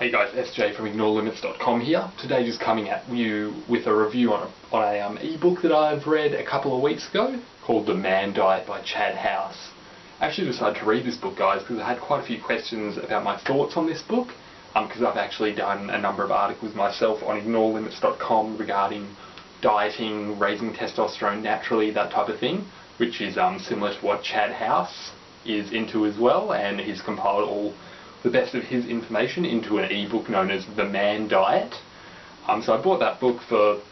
Hey guys, SJ from IgnoreLimits.com here. Today just coming at you with a review on a ebook that I've read a couple of weeks ago called The Man Diet by Chad Howse. I actually decided to read this book, guys, because I had quite a few questions about my thoughts on this book, because I've actually done a number of articles myself on IgnoreLimits.com regarding dieting, raising testosterone naturally, that type of thing, which is similar to what Chad Howse is into as well, and he's compiled all the best of his information into an ebook known as The Man Diet. So I bought that book for,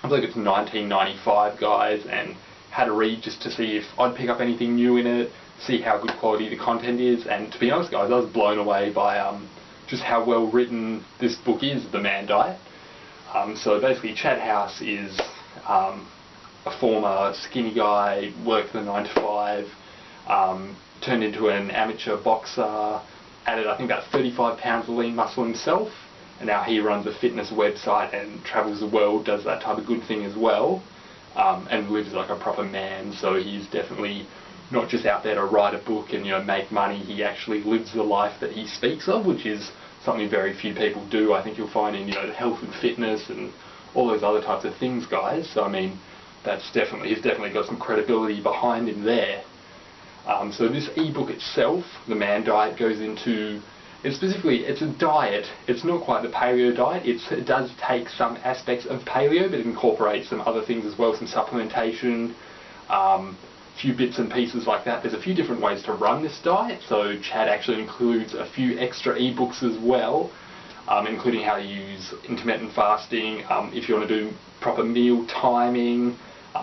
I believe it's $19.95, guys, and had a read just to see if I'd pick up anything new in it, see how good quality the content is, and to be honest, guys, I was blown away by just how well written this book is, The Man Diet. So basically Chad Howse is a former skinny guy, worked the 9 to 5, turned into an amateur boxer, added I think about 35 pounds of lean muscle himself, and now he runs a fitness website and travels the world, does that type of good thing as well, and lives like a proper man. So he's definitely not just out there to write a book and make money. He actually lives the life that he speaks of, which is something very few people do. I think you'll find in health and fitness and all those other types of things, guys. So I mean, he's definitely got some credibility behind him there. So this ebook itself, The Man Diet, goes into, it's a diet. It's not quite the paleo diet. It does take some aspects of paleo, but it incorporates some other things as well, some supplementation, a few bits and pieces like that. There's a few different ways to run this diet, so Chad actually includes a few extra ebooks as well, including how to use intermittent fasting, if you want to do proper meal timing,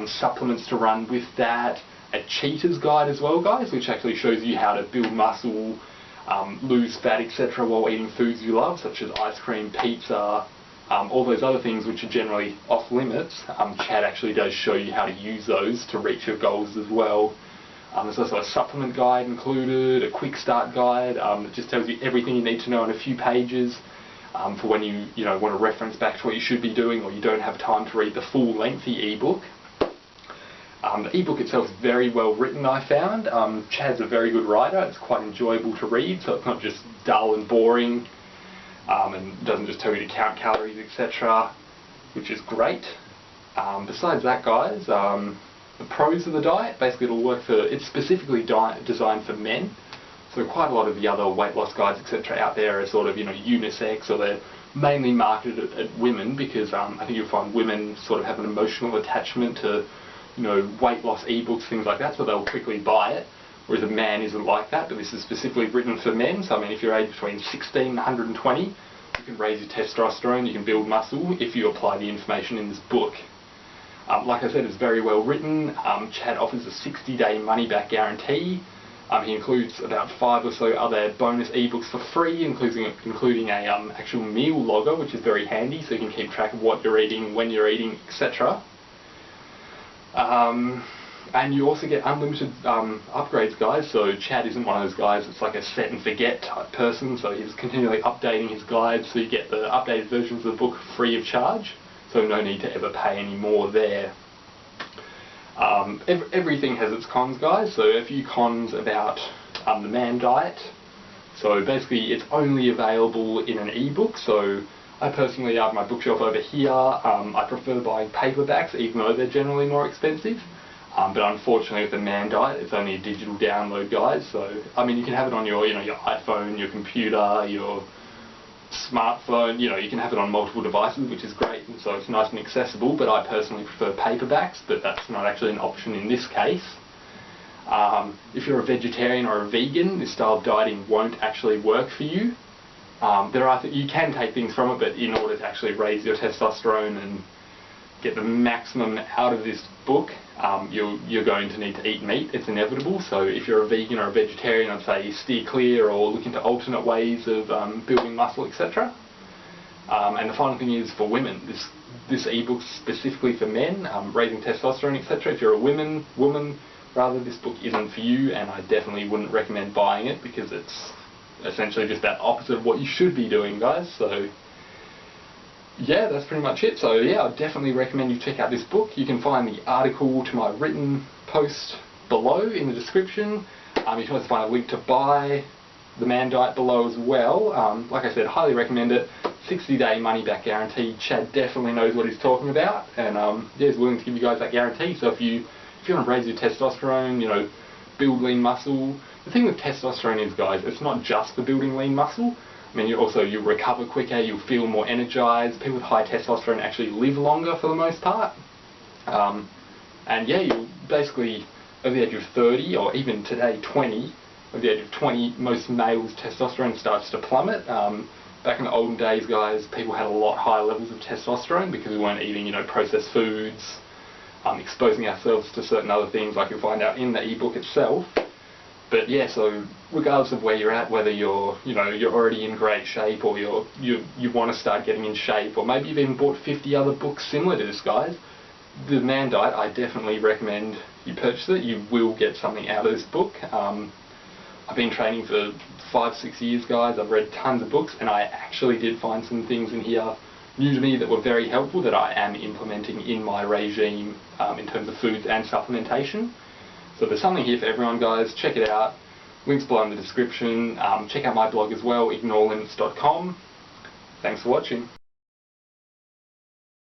supplements to run with that, a cheater's guide as well, guys, which actually shows you how to build muscle, lose fat, etc. while eating foods you love, such as ice cream, pizza, all those other things which are generally off limits. Chad actually does show you how to use those to reach your goals as well. There's also a supplement guide included, a quick start guide that just tells you everything you need to know in a few pages for when you want to reference back to what you should be doing, or you don't have time to read the full lengthy ebook. The ebook itself is very well written, I found. Chad's a very good writer. It's quite enjoyable to read, so it's not just dull and boring, and doesn't just tell you to count calories, etc., which is great. Besides that, guys, the pros of the diet, basically it's specifically designed for men, so quite a lot of the other weight loss guides, etc., out there are sort of, unisex, or they're mainly marketed at women, because I think you'll find women sort of have an emotional attachment to weight loss ebooks, things like that, so they'll quickly buy it, whereas a man isn't like that. But this is specifically written for men, so I mean, if you're aged between 16 and 120, you can raise your testosterone, you can build muscle if you apply the information in this book. Like I said, it's very well written. Chad offers a 60-day money-back guarantee. He includes about 5 or so other bonus ebooks for free, including a actual meal logger, which is very handy, so you can keep track of what you're eating, when you're eating, etc. And you also get unlimited upgrades, guys. So Chad isn't one of those guys that's like a set and forget type person, so he's continually updating his guides, so you get the updated versions of the book free of charge, so no need to ever pay any more there. Everything has its cons, guys, so a few cons about The Man Diet. So basically it's only available in an ebook, so I personally have my bookshelf over here. I prefer buying paperbacks, even though they're generally more expensive. But unfortunately with The Man Diet, it's only a digital download, guys. So, I mean, you can have it on your iPhone, your computer, your smartphone, you can have it on multiple devices, which is great, and so it's nice and accessible, but I personally prefer paperbacks, but that's not actually an option in this case. If you're a vegetarian or a vegan, this style of dieting won't actually work for you. You can take things from it, but in order to actually raise your testosterone and get the maximum out of this book, you're going to need to eat meat. It's inevitable. So if you're a vegan or a vegetarian, I'd say steer clear or look into alternate ways of building muscle, etc. And the final thing is for women. This ebook's specifically for men, raising testosterone, etc. If you're a woman, rather, this book isn't for you, and I definitely wouldn't recommend buying it, because it's essentially just that opposite of what you should be doing, guys. So yeah, that's pretty much it. So yeah, I definitely recommend you check out this book. You can find the article to my written post below in the description. You can also find a link to buy the Man Diet below as well. Like I said, highly recommend it. 60-day money-back guarantee. Chad definitely knows what he's talking about, and yeah, he's willing to give you guys that guarantee. So if you want to raise your testosterone, you know, build lean muscle. The thing with testosterone is, guys, it's not just for building lean muscle. I mean, you'll recover quicker, you'll feel more energized. People with high testosterone actually live longer for the most part. And yeah, you basically, over the age of 30, or even today 20, over the age of 20, most males' testosterone starts to plummet. Back in the olden days, guys, people had a lot higher levels of testosterone because we weren't eating, you know, processed foods, exposing ourselves to certain other things, like you'll find out in the ebook itself. But yeah, so regardless of where you're at, whether you're already in great shape, or you want to start getting in shape, or maybe you've even bought 50 other books similar to this, guys, the Man Diet, I definitely recommend you purchase it. You will get something out of this book. I've been training for 5-6 years, guys. I've read tons of books, and I actually did find some things in here new to me that were very helpful that I am implementing in my regime in terms of foods and supplementation. So there's something here for everyone, guys. Check it out. Links below in the description. Check out my blog as well, ignorelimits.com. Thanks for watching.